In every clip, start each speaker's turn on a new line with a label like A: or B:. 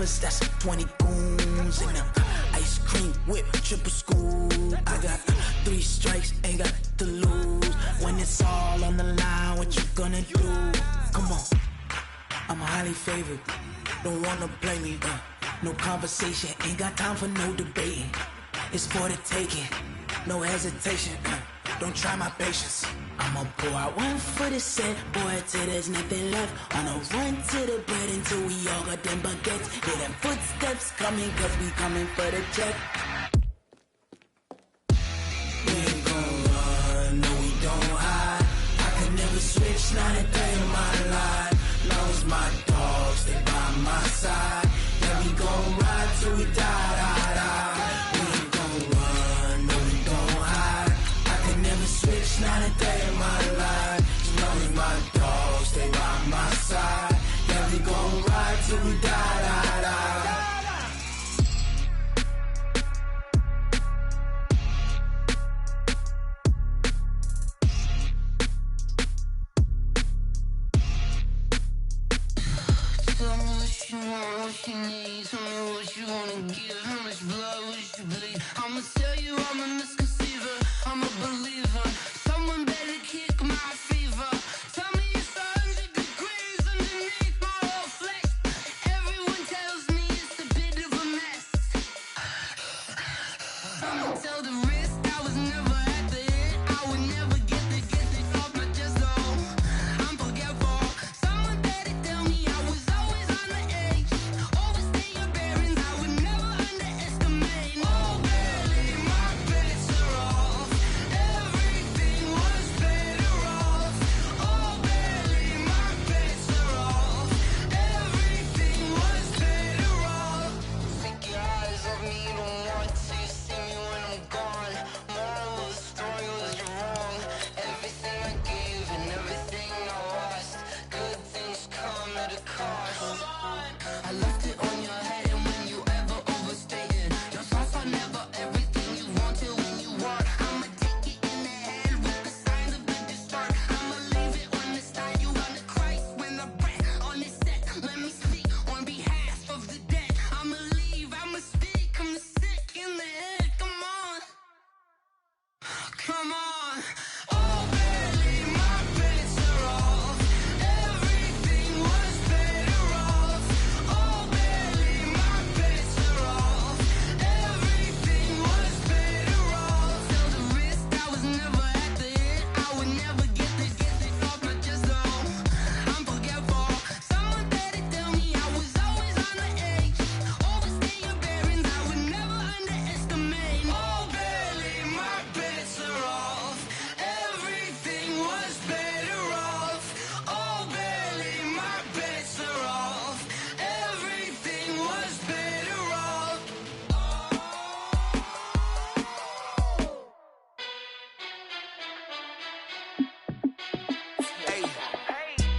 A: choppers, that's 20 goons. And the ice cream whip, triple scoop. I got 3 strikes, ain't got to lose. When it's all on the line, what you gonna do? Come on, I'm highly favored. Don't wanna play me, no conversation, ain't got time for no debating. It's for the taking, no hesitation, don't try my patience. I'ma pour out one for the set, boy, till there's nothing left. On a run to the bread until we all got them baguettes. Hear them footsteps coming, cause we coming for the check. We ain't gon' run, no we don't hide. I can never switch, not a day in my life. Long as my dogs stay by my side. Yeah, we gon' ride till we die, die, die. We ain't gon' run, no we don't hide. I can never switch, not a day in my life. As long as my dogs stay by my side. Yeah, we gon' ride till we die, die, die.
B: Tell me what you want, what you need. Tell me what you wanna give. How much blood would you bleed? I'ma tell you I'm a misconceiver. I'm a believer. Someone better kick my fever. Tell me it's 100 degrees underneath my whole flesh. Everyone tells me it's a bit of a mess. I'ma tell the risk I was never at the end. I would never get it off my chest. Oh, I'm forgetful. Someone better tell me I was always on the edge. Overstay your bearings, I would never underestimate. Oh, barely, my bets are off. Everything was better off. Oh, barely, my bets are off. Everything was better off. Take your eyes off me, you don't want to see me when I'm gone. Moral of the story was you're wrong. Everything I gave and everything I lost. Good things come at a cost. I left it on your head, and when you ever overstay it, your thoughts are never everything you want till when you want. I'ma take it in the head with the signs of a distort. I'ma leave it on the side. You wanna Christ when the breath on this set. Let me speak on behalf of the dead. I'ma leave, I'ma speak. I'm the sick in the head. Come on, come on. Oh, barely, my bets are off. Everything was better off. Oh, barely, my bets are off. Everything was better off. Tell the risk I was never at the end. I would never get it off my chest. Oh, I'm forgetful. Someone better tell me I was always on the edge. Overstay your bearings, I would never underestimate. Oh, barely, my bets are off. Everything was better off. Oh, barely, my bets are off. Everything was better off.
C: Hey,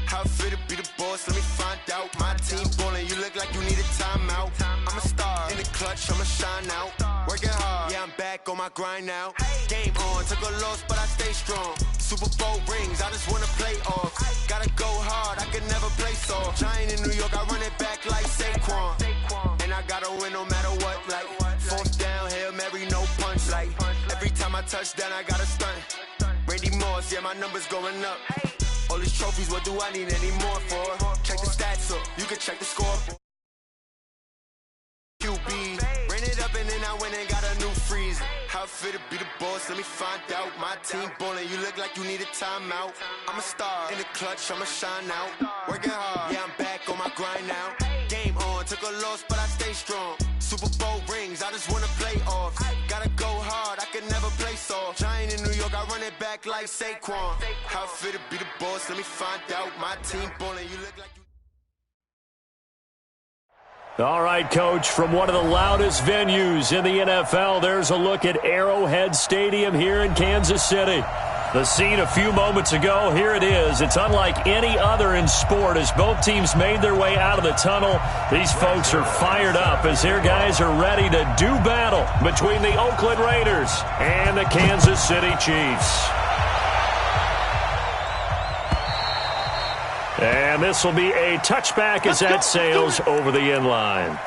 C: how fit to be the boss? Let me find out. My team ballin', you look like you need a timeout. I'm a star in the clutch, I'ma shine out. Working hard, yeah, I'm back on my grind now. Game on, took a loss, but I stay strong. Super Bowl rings, I just wanna play off. Gotta go hard, I can never play soft. Giant in New York, I run it back like Saquon. And I gotta win no matter what, like 4th down, Hail Mary, no punch. Like every time I touch down, I gotta stunt. Randy Moss, yeah, my numbers going up. All these trophies, what do I need any more for? Check the stats up, you can check the score. QB, ran it up and then I went and got a new freeze. How fit to be the boss, let me find out. My team ballin', you look like you need a timeout. I'm a star in the clutch, I'ma shine out. Working hard, yeah, I'm back on my grind now. Game on, took a loss, but I stay strong. Super Bowl rings, I just wanna play off. Gotta go hard, I can never play soft. Giant in New York, I run it back like Saquon. How fit to be the boss, let me find out. My team ballin', you look like you.
D: All right, Coach, from one of the loudest venues in the NFL, there's a look at Arrowhead Stadium here in Kansas City. The scene a few moments ago, here it is. It's unlike any other in sport as both teams made their way out of the tunnel. These folks are fired up as their guys are ready to do battle between the Oakland Raiders and the Kansas City Chiefs. And this will be a touchback as that sails over the end line.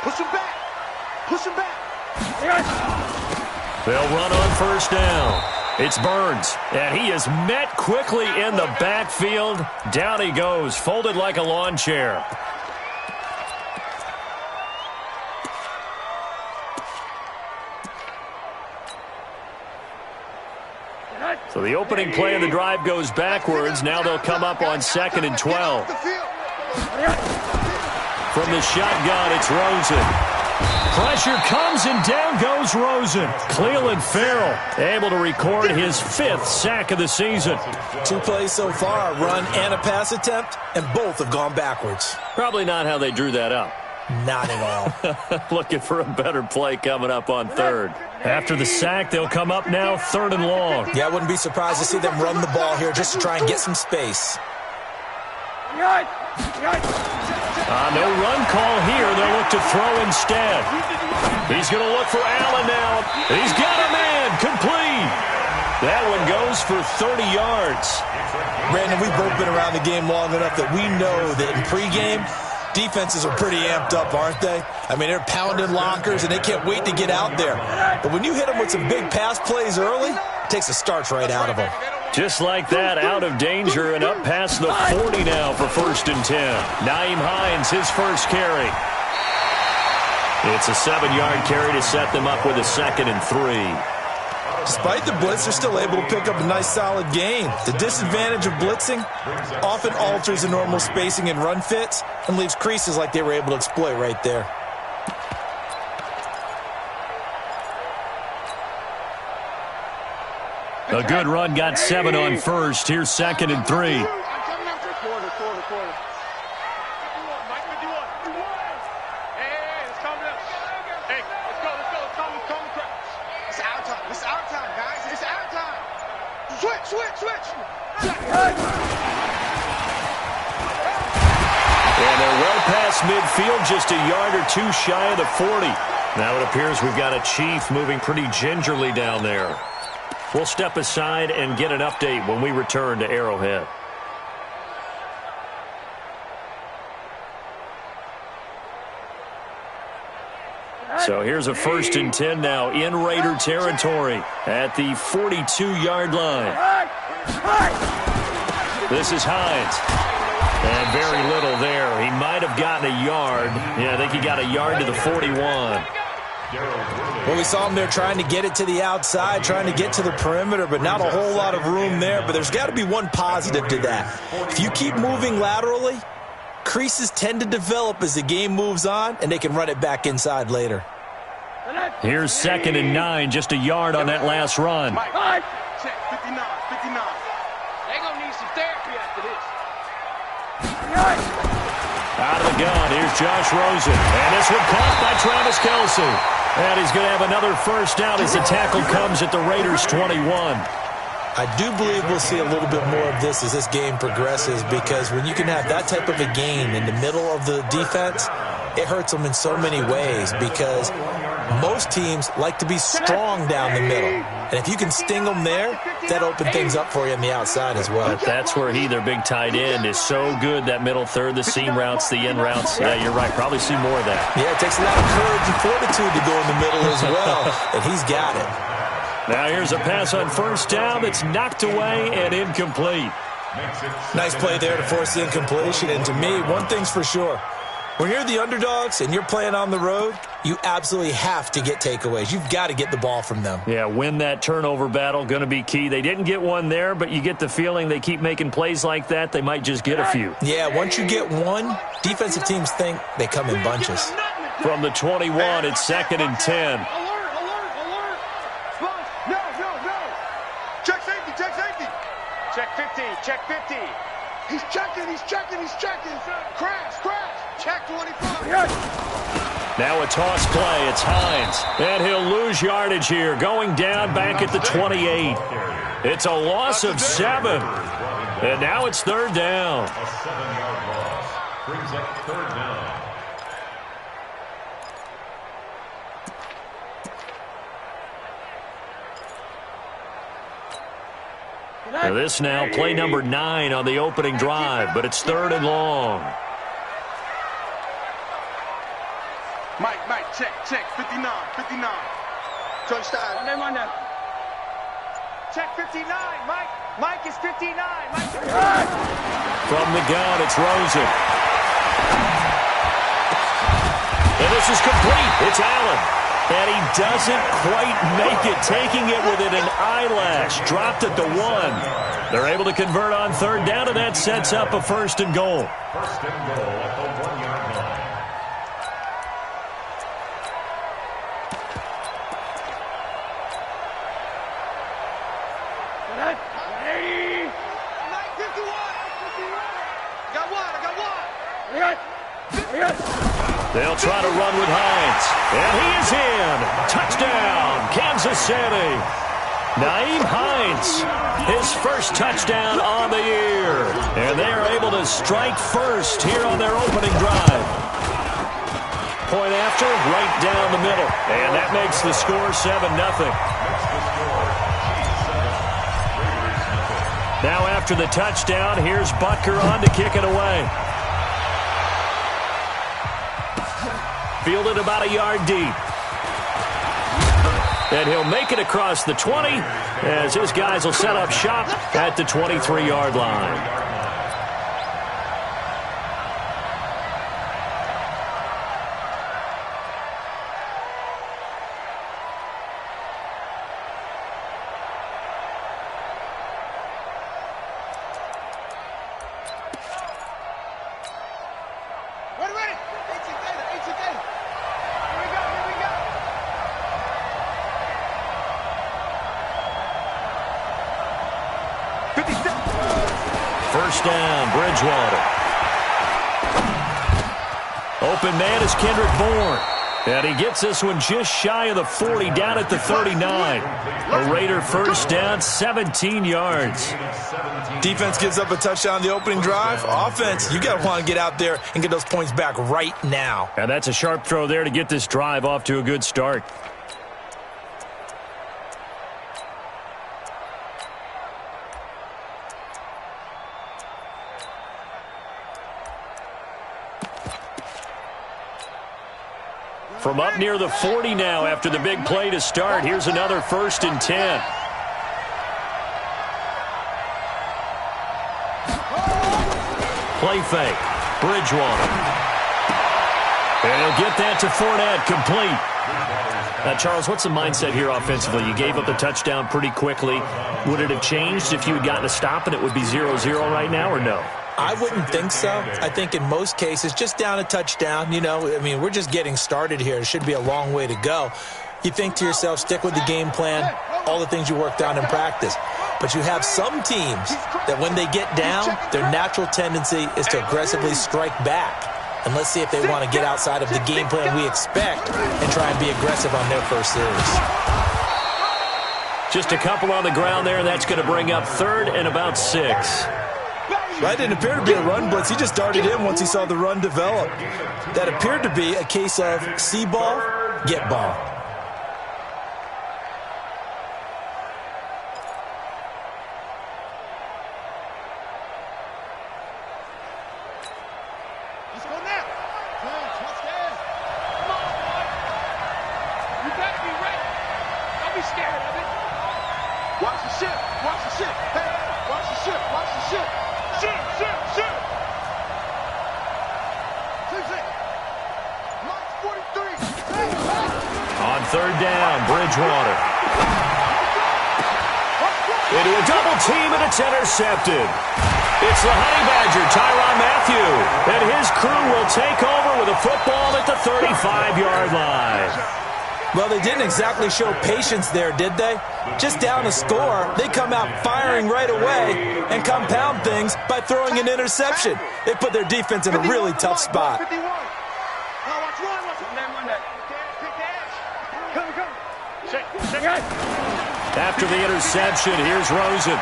C: Push him back. Push him back.
D: They'll run on first down. It's Burns, and he is met quickly in the backfield. Down he goes, folded like a lawn chair. So the opening play of the drive goes backwards. Now they'll come up on 2nd and 12. From the shotgun, it's Rosen. Pressure comes, and down goes Rosen. Cleveland Farrell able to record his 5th sack of the season.
E: 2 plays so far, a run and a pass attempt, and both have gone backwards.
D: Probably not how they drew that up.
E: Not at all.
D: Looking for a better play coming up on 3rd. After the sack, they'll come up now 3rd and long.
E: Yeah, I wouldn't be surprised to see them run the ball here just to try and get some space.
D: No run call here. They'll look to throw instead. He's going to look for Allen now. He's got a man. Complete. That one goes for 30 yards.
E: Brandon, we've both been around the game long enough that we know that in pregame, defenses are pretty amped up, aren't they? I mean, they're pounding lockers, and they can't wait to get out there. But when you hit them with some big pass plays early, it takes the starch right out of them.
D: Just like that, out of danger and up past the 40 now for 1st and 10. Nyheim Hines, his first carry. It's a 7-yard carry to set them up with a 2nd and 3.
E: Despite the blitz, they're still able to pick up a nice, solid gain. The disadvantage of blitzing often alters the normal spacing and run fits and leaves creases like they were able to exploit right there.
D: A good run, got 7 on 1st. Here's 2nd and 3.
C: Switch.
D: And they're well past midfield, just a yard or 2 shy of the 40. Now it appears we've got a Chief moving pretty gingerly down there. We'll step aside and get an update when we return to Arrowhead. So here's a 1st and 10 now in Raider territory at the 42-yard line. This is Hines. And very little there. He might have gotten a yard. Yeah, I think he got a yard to the 41.
E: Well, we saw him there trying to get it to the outside, trying to get to the perimeter, but not a whole lot of room there. But there's got to be one positive to that. If you keep moving laterally, creases tend to develop as the game moves on, and they can run it back inside later.
D: Here's 2nd and 9, just a yard on that last run.
C: Check 59. They're going to need some therapy after this.
D: Out of the gun, here's Josh Rosen. And this one caught by Travis Kelce. And he's going to have another first down as the tackle comes at the Raiders' 21.
E: I do believe we'll see a little bit more of this as this game progresses, because when you can have that type of a game in the middle of the defense, it hurts them in so many ways, because most teams like to be strong down the middle. And if you can sting them there, that opens things up for you on the outside as well.
D: But that's where their big tight end, is so good, that middle third, the seam routes, the end routes. Yeah, you're right. Probably see more of that.
E: Yeah, it takes a lot of courage and fortitude to go in the middle as well, and he's got it.
D: Now here's a pass on first down that's knocked away and incomplete.
E: Nice play there to force the incompletion. And to me, one thing's for sure. When you're the underdogs and you're playing on the road, you absolutely have to get takeaways. You've got to get the ball from them.
D: Yeah, win that turnover battle, going to be key. They didn't get one there, but you get the feeling they keep making plays like that, they might just get a few.
E: Yeah, once you get one, defensive teams think they come in bunches.
D: From the 21, it's 2nd and 10.
C: Alert. No. Check safety. Check 50. He's checking. Crash. Check 25.
D: Now a toss play. It's Hines. And he'll lose yardage here. Going down back at the 28. It's a loss of 7. And now it's 3rd down. Brings up third down. This now play number 9 on the opening drive, but it's third and long.
F: Mike, check, 59. Touchdown. On there. Check 59, Mike. Mike is 59.
D: From the gun, it's Rosen. And this is complete. It's Allen. And he doesn't quite make it, taking it within an eyelash. Dropped at the 1. They're able to convert on third down, and that sets up a first and goal. First and goal at the 1-yard line. They'll try to run with Hines. And he is in. Touchdown, Kansas City. Nyheim Hines, his first touchdown on the year. And they are able to strike first here on their opening drive. Point after, right down the middle. And that makes the score 7-0. Now after the touchdown, here's Butker on to kick it away. Fielded about a yard deep. And he'll make it across the 20 as his guys will set up shop at the 23-yard line. First down, Bridgewater. Open man is Kendrick Bourne. And he gets this one just shy of the 40, down at the 39. A Raider first down, 17 yards.
E: Defense gives up a touchdown on the opening drive. Offense, you got to want to get out there and get those points back right now.
D: And that's a sharp throw there to get this drive off to a good start. From up near the 40 now after the big play to start. Here's another 1st and 10. Play fake. Bridgewater. And he'll get that to Fournette, complete. Now, Charles, what's the mindset here offensively? You gave up the touchdown pretty quickly. Would it have changed if you had gotten a stop and it would be 0-0 right now, or no?
E: I wouldn't think so. I think in most cases, just down a touchdown, we're just getting started here. It should be a long way to go. You think to yourself, stick with the game plan, all the things you worked on in practice. But you have some teams that when they get down, their natural tendency is to aggressively strike back. And let's see if they want to get outside of the game plan we expect and try and be aggressive on their first series.
D: Just a couple on the ground there, and that's going to bring up 3rd and about 6.
E: That didn't appear to be a run blitz. He just darted in once he saw the run develop. That appeared to be a case of see ball, get ball.
F: Let's go now. Touchdown. Come on, boy. You better be ready. Don't be scared of it. Watch the ship. Watch the ship. Hey, watch the ship. Watch the ship. Ship. March 43.
D: On 3rd down, Bridgewater. Into a double team, and it's intercepted. It's the Honey Badger, Tyrann Mathieu, and his crew will take over with a football at the 35-yard line.
E: Well, they didn't exactly show patience there, did they? Just down a score, they come out firing right away and compound things by throwing an interception. They put their defense in a really tough spot.
D: After the interception, here's Rosen.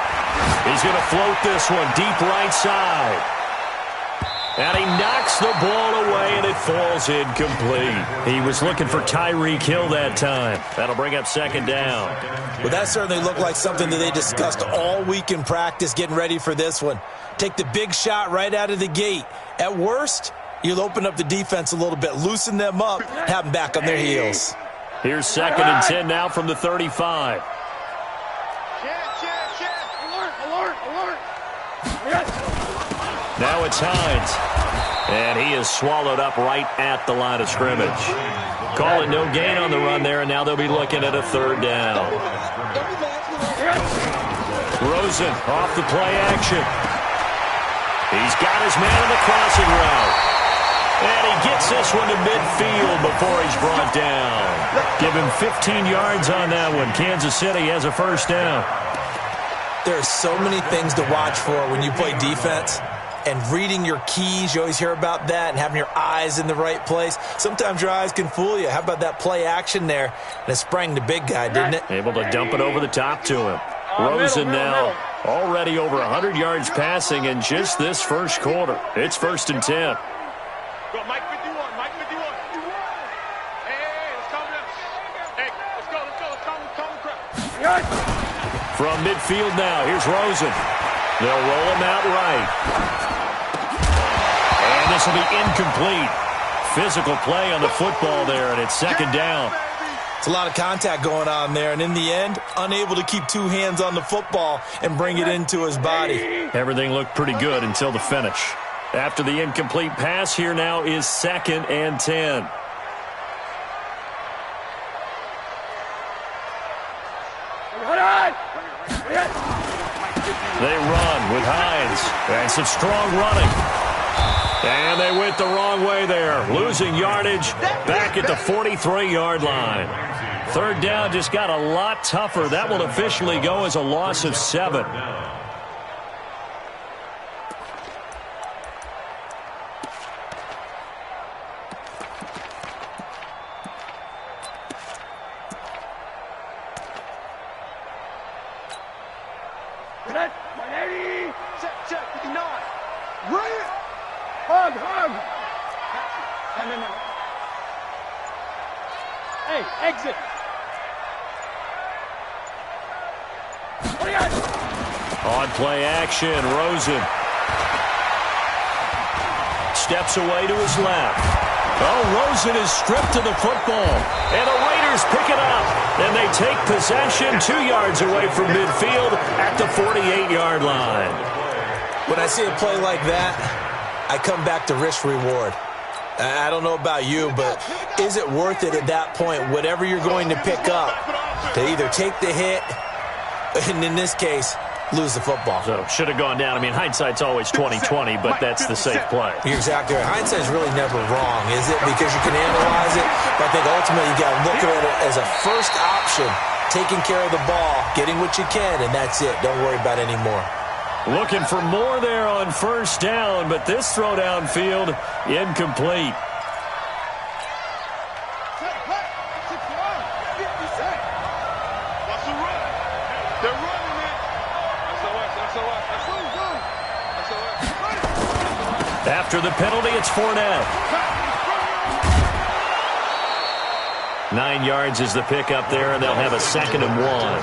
D: He's going to float this one deep right side. And he knocks the ball away, and it falls incomplete. He was looking for Tyreek Hill that time. That'll bring up second down.
E: Well, that certainly looked like something that they discussed all week in practice, getting ready for this one. Take the big shot right out of the gate. At worst, you'll open up the defense a little bit, loosen them up, have them back on their heels.
D: Here's 2nd and 10 now from the 35. Now it's Hines. And he is swallowed up right at the line of scrimmage. Call it no gain on the run there, and now they'll be looking at a 3rd down. Rosen off the play action. He's got his man on the crossing route. And he gets this one to midfield before he's brought down. Give him 15 yards on that one. Kansas City has a 1st down.
E: There are so many things to watch for when you play defense. And reading your keys, you always hear about that, and having your eyes in the right place. Sometimes your eyes can fool you. How about that play action there? And it sprang the big guy, didn't it?
D: Able to dump it over the top to him. Rosen now already over 100 yards passing in just this first quarter. It's 1st and 10.
F: Go, Mike 51, Mike 51. Hey, let's calm down. Hey, let's go, calm crowd.
D: From midfield now, here's Rosen. They'll roll him out right. And this will be incomplete. Physical play on the football there, and it's 2nd down.
E: It's a lot of contact going on there, and in the end, unable to keep 2 hands on the football and bring it into his body.
D: Everything looked pretty good until the finish. After the incomplete pass, here now is 2nd and 10. They run with Hines. And some strong running. And they went the wrong way there. Losing yardage back at the 43-yard line. 3rd down just got a lot tougher. That will officially go as a loss of 7.
F: Check, 59. Run it. Hug. No. Hey, exit.
D: On play action, Rosen steps away to his left. Oh, Rosen is stripped to the football, and the Raiders pick it up, and they take possession 2 yards away from midfield at the 48-yard line.
E: When I see a play like that, I come back to risk-reward. I don't know about you, but is it worth it at that point, whatever you're going to pick up, to either take the hit, and in this case, lose the football?
D: So, should have gone down. I mean, hindsight's always 20/20, but that's the safe play.
E: You're exactly right. Hindsight's really never wrong, is it? Because you can analyze it, but I think ultimately you got to look at it as a first option, taking care of the ball, getting what you can, and that's it. Don't worry about any more.
D: Looking for more there on 1st down, but this throw downfield, incomplete. After the penalty, it's Fournette. 9 yards is the pickup there, and they'll have a 2nd and 1.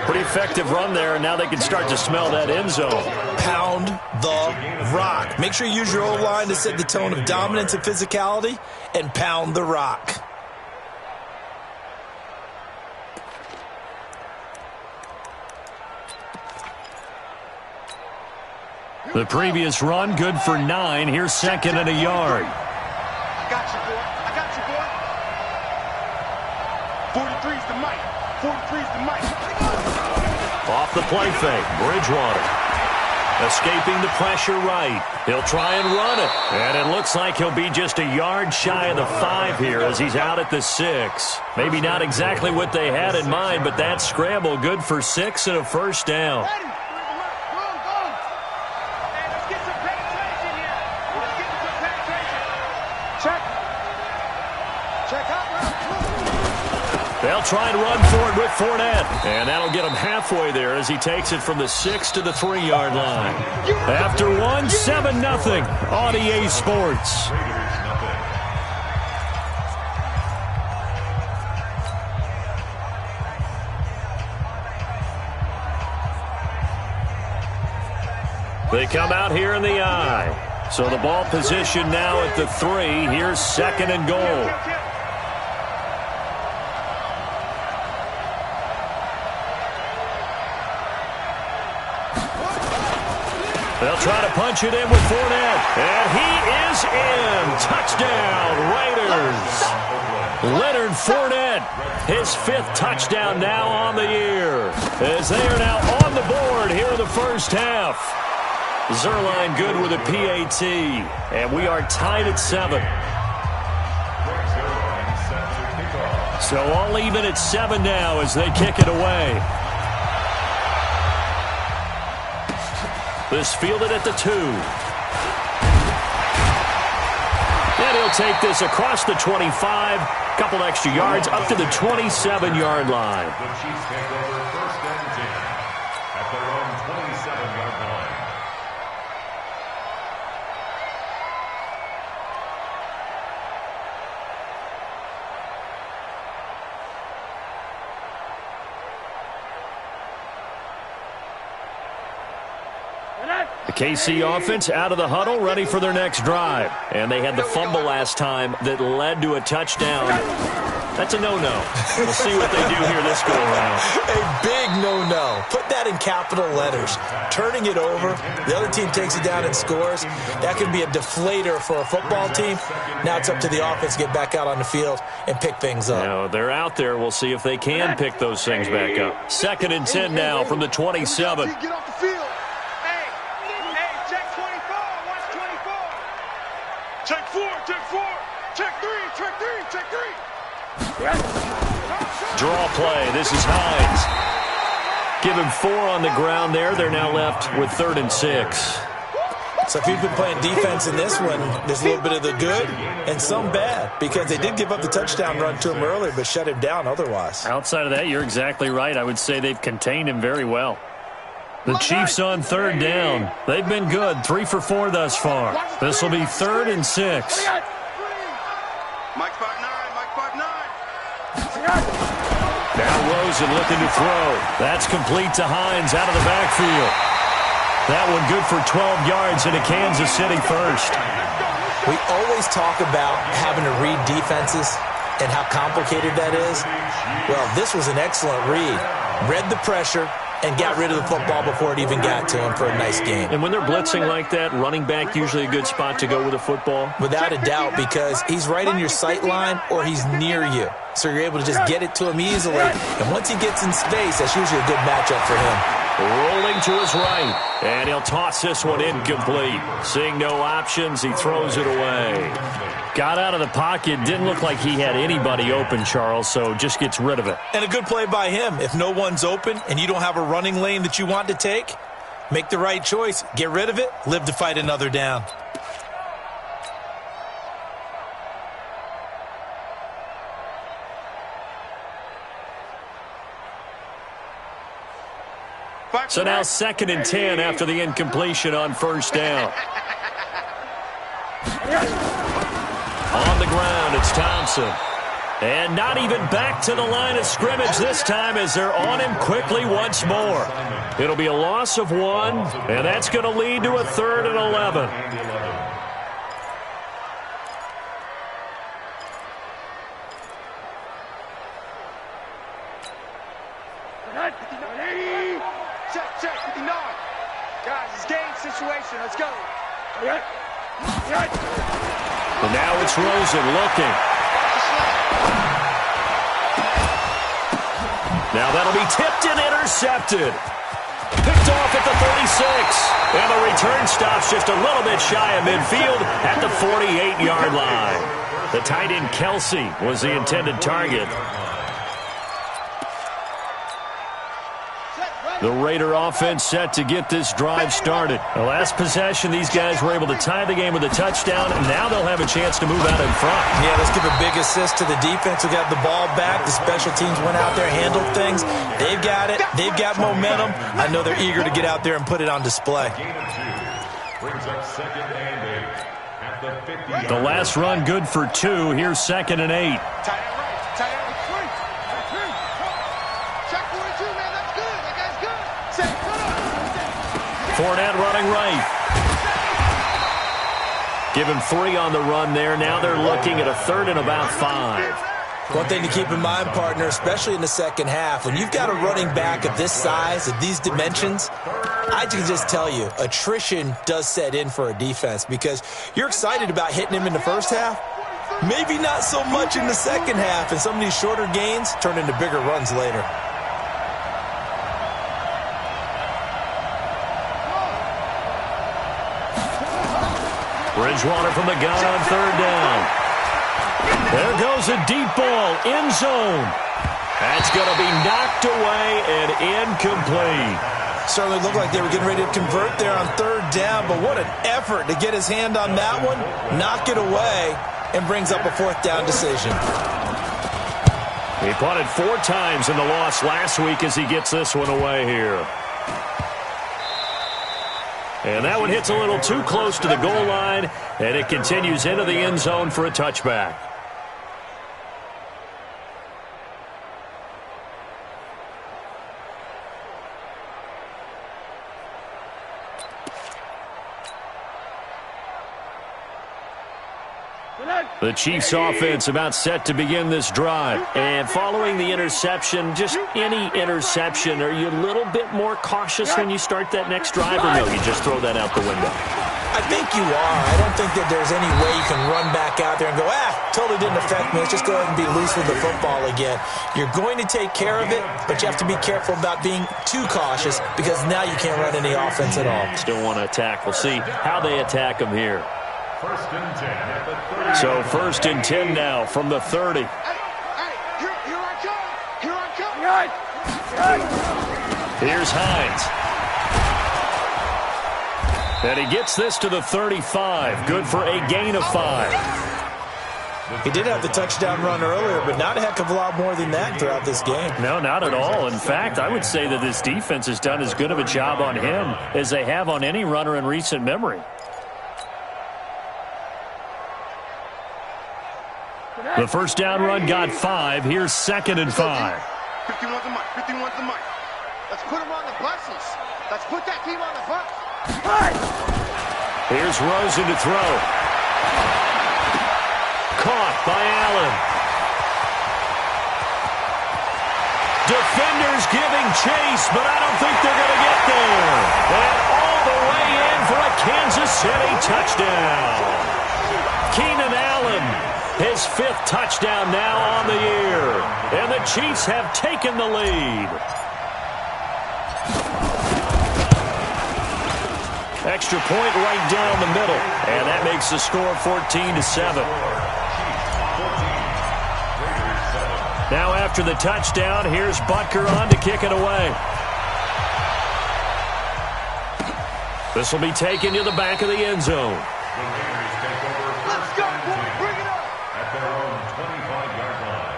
D: Pretty effective run there, and now they can start to smell that end zone.
E: Pound the rock. Make sure you use your O-line to set the tone of dominance and physicality, and pound the rock.
D: The previous run, good for 9. Here's 2nd and a yard.
F: I got you, boy. 43's the mic. 43's the mic.
D: Off the play fake, Bridgewater. Escaping the pressure right. He'll try and run it. And it looks like he'll be just a yard shy of the 5 here as he's out at the 6. Maybe not exactly what they had in mind, but that scramble good for 6 and a 1st down. They'll try and run for it with Fournette. And that'll get him halfway there as he takes it from the 6 to the 3-yard line. After one, 7-0 on EA Sports. They come out here in the I. So the ball position now at the 3. Here's 2nd and goal. They'll try to punch it in with Fournette. And he is in. Touchdown, Raiders. Leonard Fournette, his 5th touchdown now on the year. As they are now on the board here in the first half. Zerline good with a PAT. And we are tied at 7. So all even at 7 now as they kick it away. This fielded at the 2. And he'll take this across the 25. Couple extra yards up to the 27-yard line.
G: The Chiefs take over 1st and 10 at their own 27-yard line.
D: The KC offense out of the huddle, ready for their next drive. And they had the fumble last time that led to a touchdown. That's a no-no. We'll see what they do here this go-around.
E: A big no-no. Put that in capital letters. Turning it over, the other team takes it down and scores. That can be a deflator for a football team. Now it's up to the offense to get back out on the field and pick things up.
D: Now, they're out there. We'll see if they can pick those things back up. 2nd and 10 now from the 27.
F: Get off the field. Hey, check 24. Watch 24. Check 4, check 4. Check 3, check 3, check 3.
D: Draw play. This is Hines. Give him 4 on the ground there. They're now left with 3rd and 6.
E: So if you've been playing defense in this one, there's a little bit of the good and some bad, because they did give up the touchdown run to him earlier, but shut him down otherwise.
D: Outside of that, you're exactly right. I would say they've contained him very well. The Chiefs on 3rd down. They've been good. 3 for 4 thus far. This will be 3rd and 6.
F: Mike 5'9", Mike 5'9".
D: Now Rosen looking to throw. That's complete to Hines out of the backfield. That one good for 12 yards into Kansas City first.
E: We always talk about having to read defenses and how complicated that is. Well, this was an excellent read. Read the pressure and got rid of the football before it even got to him for a nice game.
D: And when they're blitzing like that, running back usually a good spot to go with the football?
E: Without a doubt, because he's right in your sight line or he's near you. So you're able to just get it to him easily. And once he gets in space, that's usually a good matchup for him.
D: Rolling to his right. And he'll toss this one incomplete. Seeing no options, he throws it away. Got out of the pocket. Didn't look like he had anybody open, Charles, so just gets rid of it.
E: And a good play by him. If no one's open and you don't have a running lane that you want to take, make the right choice. Get rid of it. Live to fight another down.
D: So now 2nd and 10 after the incompletion on 1st down. On the ground, it's Thompson. And not even back to the line of scrimmage this time as they're on him quickly once more. It'll be a loss of 1, and that's going to lead to a 3rd and 11.
F: Check 59. Guys, it's game situation. Let's go.
D: And now it's Rosen looking. Now that'll be tipped and intercepted. Picked off at the 36. And the return stops just a little bit shy of midfield at the 48-yard line. The tight end Kelsey was the intended target. The Raider offense set to get this drive started. The last possession, these guys were able to tie the game with a touchdown, and now they'll have a chance to move out in front.
E: Yeah, let's give a big assist to the defense who got the ball back. The special teams went out there, handled things. They've got it. They've got momentum. I know they're eager to get out there and put it on display.
G: Brings up 2nd and 8 at the 50.
D: The last run good for 2. Here's 2nd and 8.
F: Tight end right. Tight end right. Check 42, man. That's good. That guy's good. Say, put up.
D: Fournette running right. Give him 3 on the run there. Now they're looking at a 3rd and about 5.
E: One thing to keep in mind, partner, especially in the second half, when you've got a running back of this size, of these dimensions, I can just tell you, attrition does set in for a defense because you're excited about hitting him in the first half, maybe not so much in the second half, and some of these shorter gains turn into bigger runs later.
D: Bridgewater from the gun on 3rd down. There goes a deep ball, end zone. That's going to be knocked away and incomplete.
E: Certainly looked like they were getting ready to convert there on 3rd down, but what an effort to get his hand on that one, knock it away, and brings up a 4th down decision.
D: He punted 4 times in the loss last week as he gets this one away here. And that one hits a little too close to the goal line, and it continues into the end zone for a touchback. The Chiefs offense about set to begin this drive. And following the interception, just any interception, are you a little bit more cautious when you start that next drive, or no, you just throw that out the window?
E: I think you are. I don't think that there's any way you can run back out there and go, totally didn't affect me. Let's just go ahead and be loose with the football again. You're going to take care of it, but you have to be careful about being too cautious because now you can't run any offense at all.
D: Still want to attack. We'll see how they attack them here.
G: 1st and 10 at the 30.
D: So 1st and 10 now from the 30.
F: Hey, here I come. Here I come.
D: Here's Hines. And he gets this to the 35. Good for a gain of 5.
E: He did have the touchdown run earlier, but not a heck of a lot more than that throughout this game.
D: No, not at all. In fact, I would say that this defense has done as good of a job on him as they have on any runner in recent memory. The 1st down run got 5. Here's 2nd and 5.
F: 51's the mic. 51's the mic. Let's put him on the buses. Let's put that team on the bus.
D: Here's Rosen to throw. Caught by Allen. Defenders giving chase, but I don't think they're going to get there. And all the way in for a Kansas City touchdown. Keenan Allen, his 5th touchdown now on the year. And the Chiefs have taken the lead. Extra point right down the middle. And that makes the score 14-7. Now after the touchdown, here's Butker on to kick it away. This will be taken to the back of the end zone.
F: Let's go, boy. Bring it up.
G: At their own 25-yard line.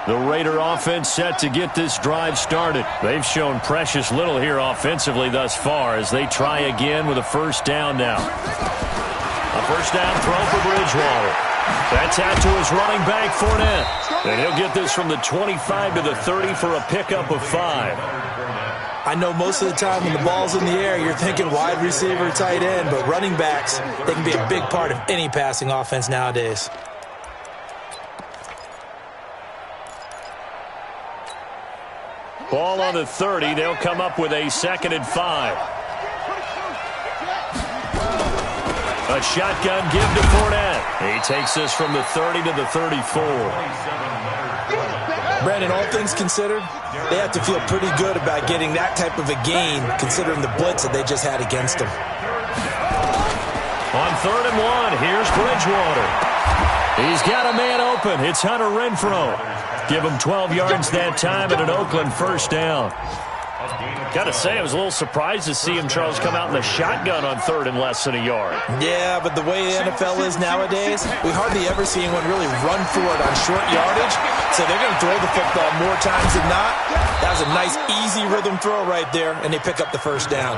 D: The Raider offense set to get this drive started. They've shown precious little here offensively thus far as they try again with a 1st down now. A 1st down throw for Bridgewater. That's out to his running back, Fournette. And he'll get this from the 25 to the 30 for a pickup of 5.
E: I know most of the time when the ball's in the air, you're thinking wide receiver, tight end, but running backs, they can be a big part of any passing offense nowadays.
D: Ball on the 30. They'll come up with a 2nd and 5. A shotgun give to Fournette. He takes this from the 30 to the 34.
E: Brandon, all things considered, they have to feel pretty good about getting that type of a gain, considering the blitz that they just had against them.
D: On 3rd and 1, here's Bridgewater. He's got a man open. It's Hunter Renfrow. Give him 12 yards that time and an Oakland first down. Got to say, I was a little surprised to see him, Charles, come out in the shotgun on 3rd and less than a yard.
E: Yeah, but the way the NFL is nowadays, we hardly ever see anyone really run for it on short yardage. So they're going to throw the football more times than not. That was a nice, easy rhythm throw right there, and they pick up the first down.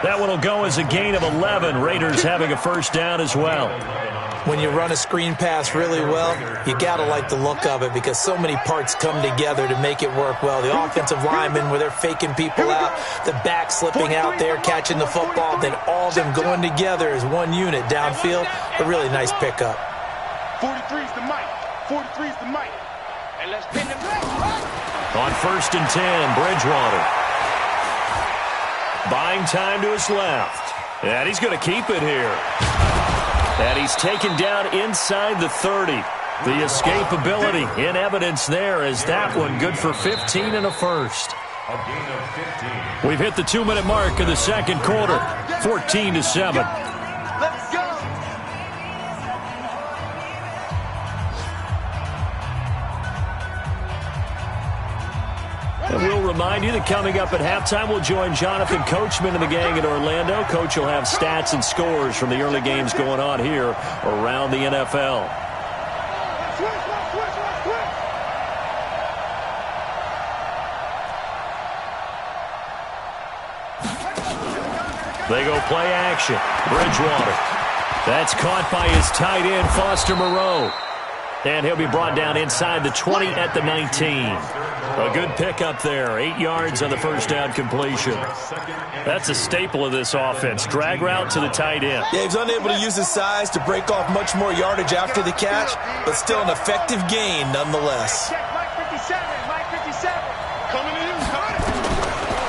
D: That one will go as a gain of 11. Raiders having a first down as well.
E: When you run a screen pass really well, you got to like the look of it because so many parts come together to make it work well. The offensive linemen, where they're faking people out, the back slipping out there, catching the football, then all of them going together as one unit downfield. A really nice pickup.
F: 43's the mic. 43's the mic. And let's pin him back.
D: On 1st and 10, Bridgewater. Buying time to his left. And he's going to keep it here. And he's taken down inside the 30. The escapability in evidence there as that one good for 15 and a first.
G: A gain of 15.
D: We've hit the 2-minute mark of the second quarter, 14-7.
F: Let's go.
D: And we'll remind you that coming up at halftime, we'll join Jonathan Coachman and the gang in Orlando. Coach will have stats and scores from the early games going on here around the NFL. They go play action. Bridgewater. That's caught by his tight end, Foster Moreau. And he'll be brought down inside the 20 at the 19. A good pickup there. 8 yards on the first down completion. That's a staple of this offense. Drag route to the tight end.
E: Yeah, he's unable to use his size to break off much more yardage after the catch, but still an effective gain nonetheless.
F: Mike 57. Mike 57. Coming in.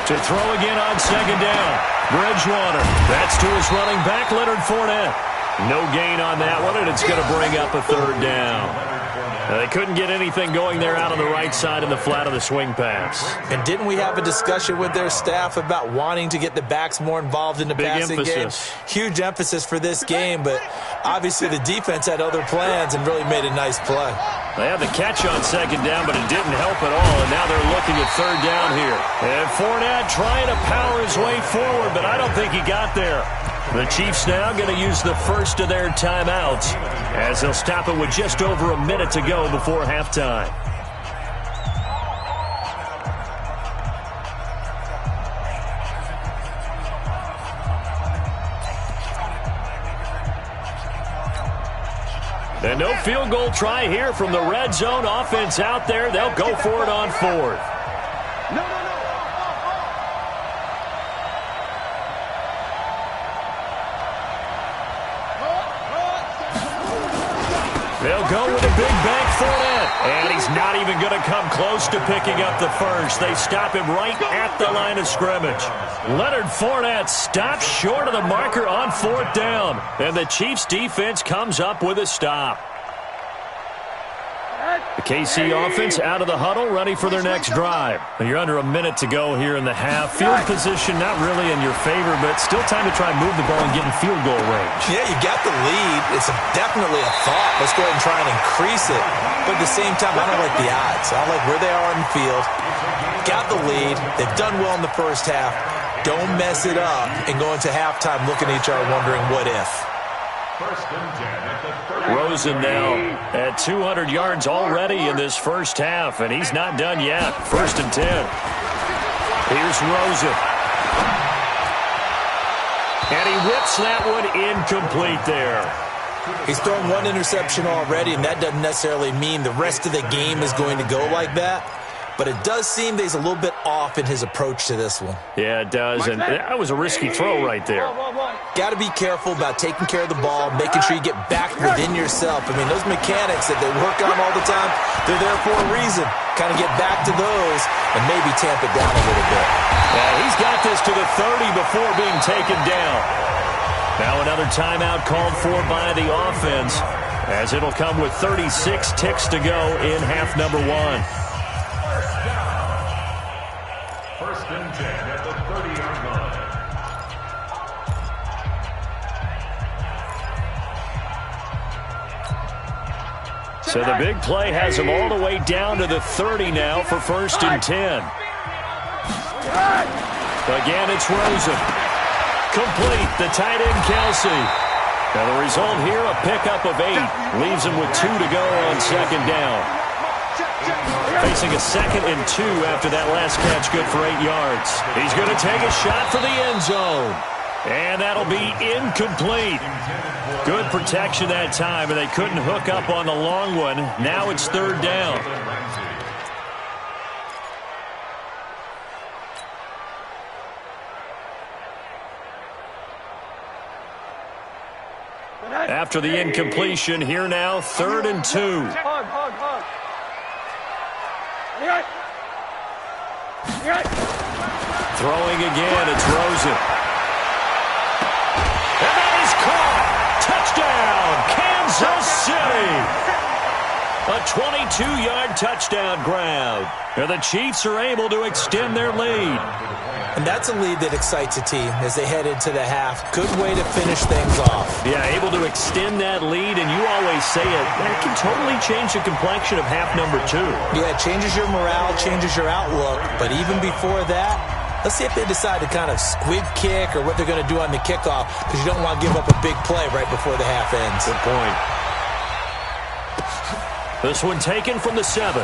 D: To throw again on second down. Bridgewater. That's to his running back, Leonard Fournette. No gain on that one, and it's going to bring up a third down. They couldn't get anything going there out on the right side in the flat of the swing pass.
E: And didn't we have a discussion with their staff about wanting to get the backs more involved in the passing game? Huge emphasis for this game, but obviously the defense had other plans and really made a nice play.
D: They had the catch on second down, but it didn't help at all, and now they're looking at third down here. And Fournette trying to power his way forward, but I don't think he got there. The Chiefs now going to use the first of their timeouts as they'll stop it with just over a minute to go before halftime. And no field goal try here from the red zone offense out there. They'll go for it on 4th. They'll go with a big bank Fournette. And he's not even going to come close to picking up the first. They stop him right at the line of scrimmage. Leonard Fournette stops short of the marker on 4th down. And the Chiefs defense comes up with a stop. The KC offense out of the huddle, ready for their next drive. And you're under a minute to go here in the half. Field position not really in your favor, but still time to try and move the ball and get in field goal range.
E: Yeah, you got the lead. It's definitely a thought. Let's go ahead and try and increase it. But at the same time, I don't like the odds. I like where they are on the field. Got the lead. They've done well in the first half. Don't mess it up and go into halftime looking at each other wondering what if.
D: Rosen now at 200 yards already in this first half, and he's not done yet. 1st and 10. Here's Rosen. And he whips that one incomplete there.
E: He's thrown one interception already, and that doesn't necessarily mean the rest of the game is going to go like that. But it does seem that he's a little bit off in his approach to this one.
D: Yeah, it does, and that was a risky throw right there.
E: Got to be careful about taking care of the ball, making sure you get back within yourself. I mean, those mechanics that they work on all the time, they're there for a reason. Kind of get back to those and maybe tamp it down a little bit.
D: Yeah, he's got this to the 30 before being taken down. Now another timeout called for by the offense, as it'll come with 36 ticks to go in half number 1.
G: and 10 at the 30-yard line.
D: So the big play has him all the way down to the 30 now for 1st and 10. Again, it's Rosen. Complete, the tight end, Kelsey. Now the result here, a pickup of 8. Leaves him with 2 to go on 2nd down. Facing a 2nd and 2 after that last catch, good for 8 yards. He's going to take a shot for the end zone. And that'll be incomplete. Good protection that time, and they couldn't hook up on the long one. Now it's 3rd down. After the incompletion, here now, 3rd and 2. Throwing again, it's Rosen. And that is caught. Touchdown, Kansas City. A 22-yard touchdown grab. And the Chiefs are able to extend their lead.
E: And that's a lead that excites a team as they head into the half. Good way to finish things off.
D: Yeah, able to extend that lead, and you always say it, that can totally change the complexion of half number 2.
E: Yeah, it changes your morale, changes your outlook. But even before that, let's see if they decide to kind of squib kick or what they're going to do on the kickoff, because you don't want to give up a big play right before the half ends.
D: Good point. This one taken from the 7.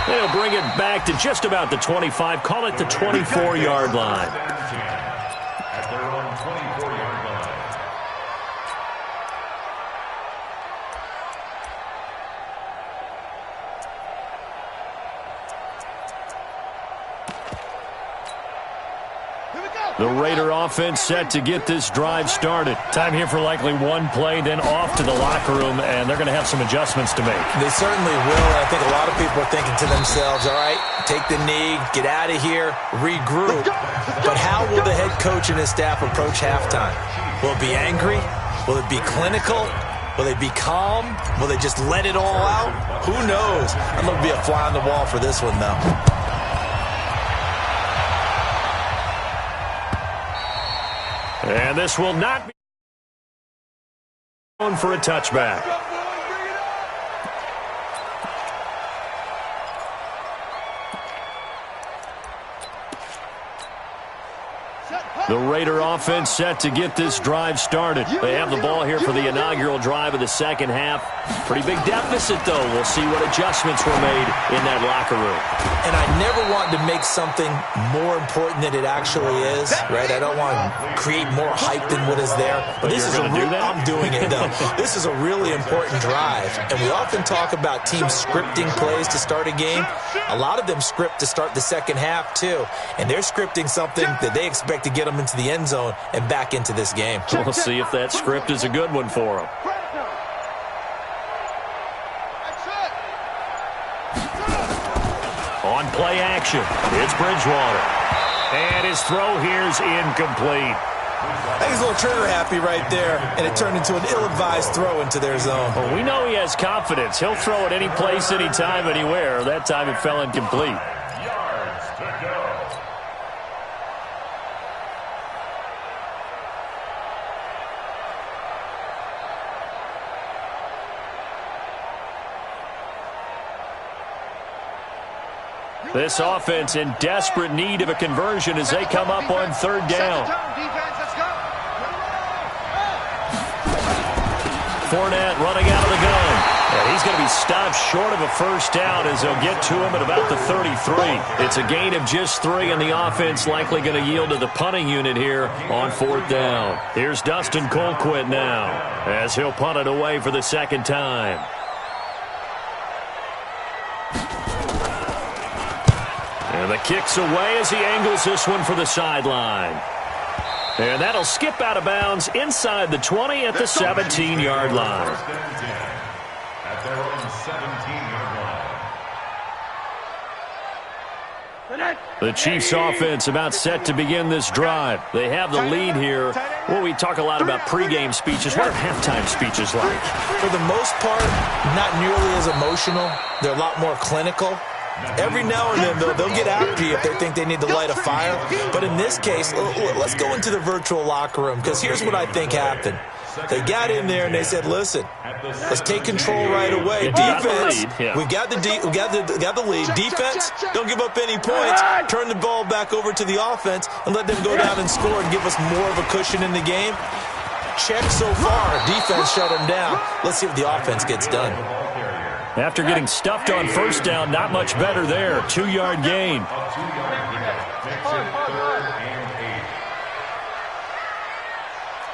D: They'll bring it back to just about the 25. Call it the 24-yard line.
G: At their own 24-yard line.
D: The Raider offense set to get this drive started. Time here for likely one play, then off to the locker room, and they're going to have some adjustments to make.
E: They certainly will, and I think a lot of people are thinking to themselves, all right, take the knee, get out of here, regroup. But how will the head coach and his staff approach halftime? Will it be angry? Will it be clinical? Will they be calm? Will they just let it all out? Who knows? I'm going to be a fly on the wall for this one, though.
D: And this will not be going for a touchback. The Raider offense set to get this drive started. They have the ball here for the inaugural drive of the second half. Pretty big deficit, though. We'll see what adjustments were made in that locker room.
E: And I never want to make something more important than it actually is, right? I don't want to create more hype than what is there. But this is I'm doing it, though. This is a really important drive. And we often talk about teams scripting plays to start a game. A lot of them script to start the second half, too. And they're scripting something that they expect to get them into the end zone and back into this game.
D: We'll see if that script is a good one for them. On play action, it's Bridgewater. And his throw here is incomplete.
E: I think he's a little trigger happy right there, and it turned into an ill-advised throw into their zone.
D: Well, we know he has confidence. He'll throw it any place, anytime, anywhere. That time it fell incomplete.
G: Yards to go.
D: This offense in desperate need of a conversion as they come up on 3rd down. Fournette running out of the gun. And he's going to be stopped short of a first down as they'll get to him at about the 33. It's a gain of just 3, and the offense likely going to yield to the punting unit here on 4th down. Here's Dustin Colquitt now as he'll punt it away for the second time. And the kick's away as he angles this one for the sideline. And that'll skip out of bounds inside the 20 at the 17-yard line.
G: At their own 17-yard line.
D: The Chiefs offense about set to begin this drive. They have the lead here. Well, we talk a lot about pregame speeches. What are halftime speeches like?
E: For the most part, not nearly as emotional. They're a lot more clinical. Every now and then, though, they'll get after you if they think they need to light a fire. But in this case, let's go into the virtual locker room, because here's what I think happened. They got in there and they said, listen, let's take control right away. Defense, we got the lead. Defense, don't give up any points. Turn the ball back over to the offense and let them go down and score and give us more of a cushion in the game. Check so far. Defense shut them down. Let's see what the offense gets done.
D: After getting stuffed on first down, not much better there. 2-yard gain.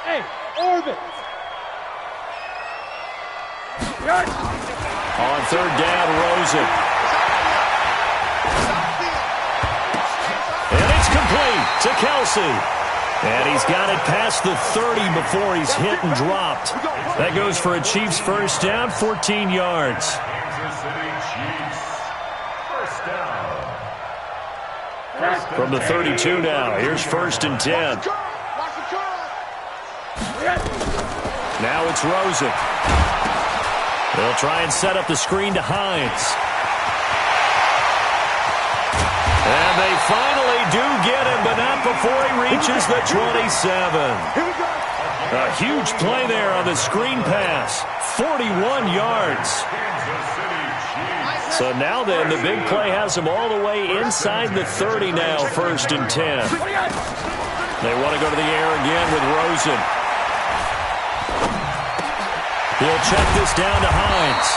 F: Hey, Orbit.
D: On third down, Rosen. And it's complete to Kelsey. And he's got it past the 30 before he's hit and dropped. That goes for a Chiefs first down, 14 yards.
G: Kansas City Chiefs. First down.
D: From the 32 now, here's first and 10. Now it's Rosen. They'll try and set up the screen to Hines. And they finally do get him, but not before he reaches the 27. A huge play there on the screen pass. 41 yards. So now then, the big play has them all the way inside the 30 now, first and 10. They want to go to the air again with Rosen. He'll check this down to Hines.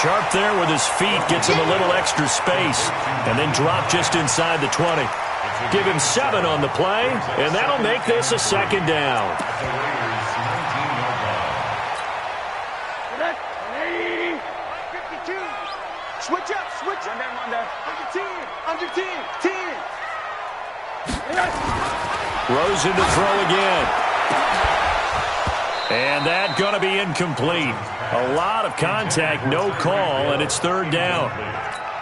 D: Sharp there with his feet, gets him a little extra space, and then drop just inside the 20. Give him 7 on the play, and that'll make this a second down.
F: Switch up, switch. One down. Under 10.
D: Rosen to throw again. And that going to be incomplete. A lot of contact, no call, and it's third down.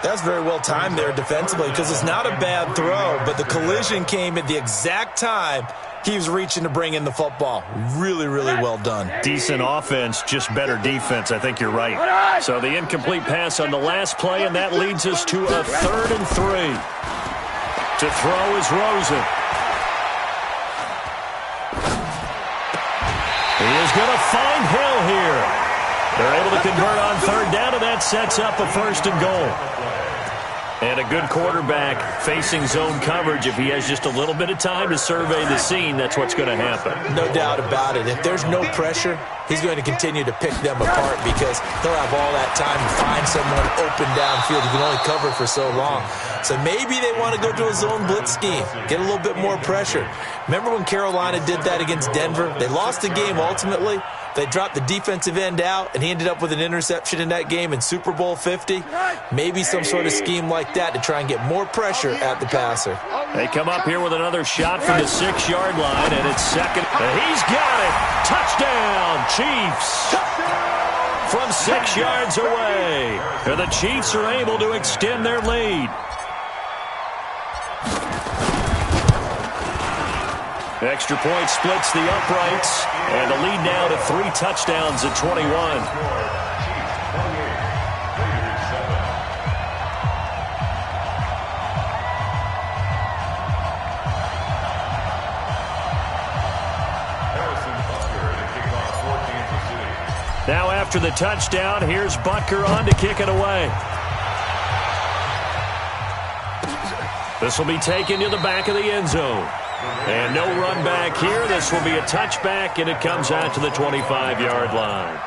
E: That's very well timed there defensively, because it's not a bad throw, but the collision came at the exact time he was reaching to bring in the football. Really, really well done.
D: Decent offense, just better defense. I think you're right. So the incomplete pass on the last play, and that leads us to a 3rd and 3. To throw is Rosen. He is going to find Hill here. They're able to convert on third down, and that sets up a 1st and goal. And a good quarterback facing zone coverage. If he has just a little bit of time to survey the scene, that's what's going to happen.
E: No doubt about it. If there's no pressure, he's going to continue to pick them apart, because he'll have all that time to find someone open downfield. He can only cover for so long. So maybe they want to go to a zone blitz scheme, get a little bit more pressure. Remember when Carolina did that against Denver? They lost the game ultimately. They dropped the defensive end out, and he ended up with an interception in that game in Super Bowl 50. Maybe some sort of scheme like that to try and get more pressure at the passer.
D: They come up here with another shot from the 6-yard line, and it's second. And he's got it. Touchdown, Chiefs. From 6 yards away. And the Chiefs are able to extend their lead. Extra point splits the uprights, and the lead now to 3 touchdowns at 21. Now after the touchdown, here's Butker on to kick it away. This will be taken to the back of the end zone. And no run back here. This will be a touchback, and it comes out to the 25-yard line.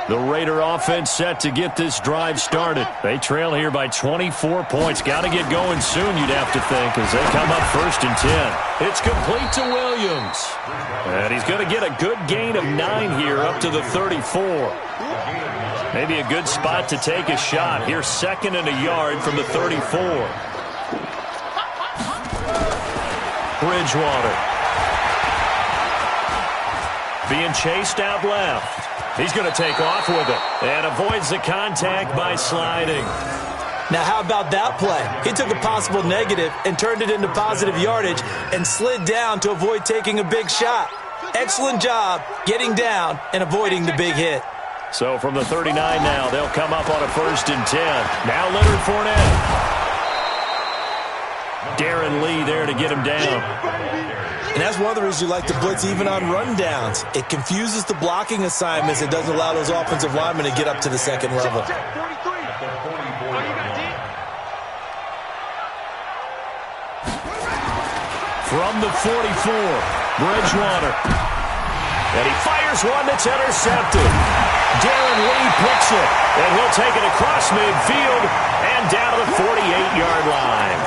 D: The Raider offense set to get this drive started. They trail here by 24 points. Got to get going soon, you'd have to think, as they come up 1st and 10. It's complete to Williams. And he's going to get a good gain of 9 here up to the 34. Maybe a good spot to take a shot. Here's 2nd and a yard from the 34. Bridgewater. being chased out left. He's going to take off with it and avoids the contact by sliding.
E: Now, how about that play? He took a possible negative and turned it into positive yardage and slid down to avoid taking a big shot. Excellent job getting down and avoiding the big hit.
D: So from the 39 now, they'll come up on a 1st and 10. Now Leonard Fournette. Darren Lee there to get him down.
E: And that's one of the reasons you like to blitz even on rundowns. It confuses the blocking assignments. It doesn't allow those offensive linemen to get up to the second level.
D: From the 44, Bridgewater. And he fires one that's intercepted. Darren Lee picks it, and he'll take it across midfield and down to the 48-yard line.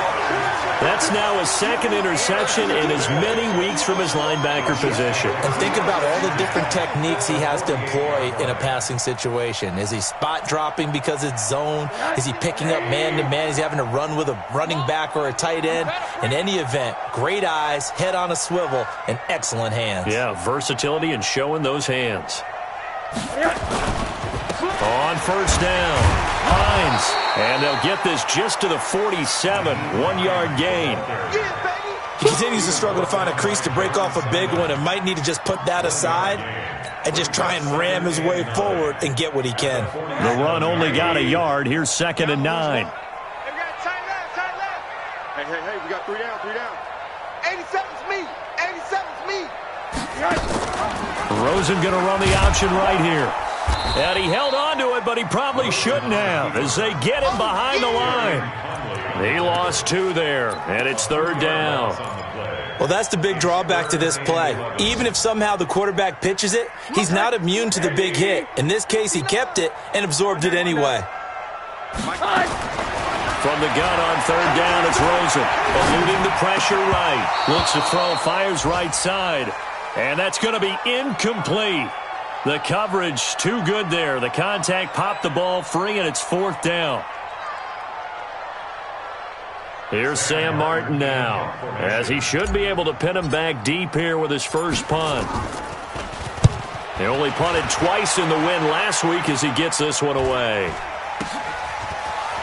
D: That's now his 2nd interception in as many weeks from his linebacker position.
E: And think about all the different techniques he has to employ in a passing situation. Is he spot dropping because it's zone? Is he picking up man-to-man? Is he having to run with a running back or a tight end? In any event, great eyes, head on a swivel, and excellent hands.
D: Yeah, versatility and showing those hands. On 1st down, Hines. And they'll get this just to the 47, 1-yard gain.
E: He continues to struggle to find a crease to break off a big one and might need to just put that aside and just try and ram his way forward and get what he can.
D: The run only got a yard. Here's 2nd and 9.
F: Hey, we got tight left. Hey, we got 3 down, 3 down. 87's me. 87's me.
D: Rosen going to run the option right here. And he held on to it, but he probably shouldn't have as they get him behind the line. He lost 2 there, and it's 3rd down.
E: Well, that's the big drawback to this play. Even if somehow the quarterback pitches it, he's not immune to the big hit. In this case, he kept it and absorbed it anyway.
D: From the gun on 3rd down, it's Rosen. Eluding the pressure right. Looks to throw, fires right side. And that's going to be incomplete. The coverage too good there. The contact popped the ball free, and it's 4th down. Here's Sam Martin now, as he should be able to pin him back deep here with his first punt. They only punted twice in the win last week as he gets this one away.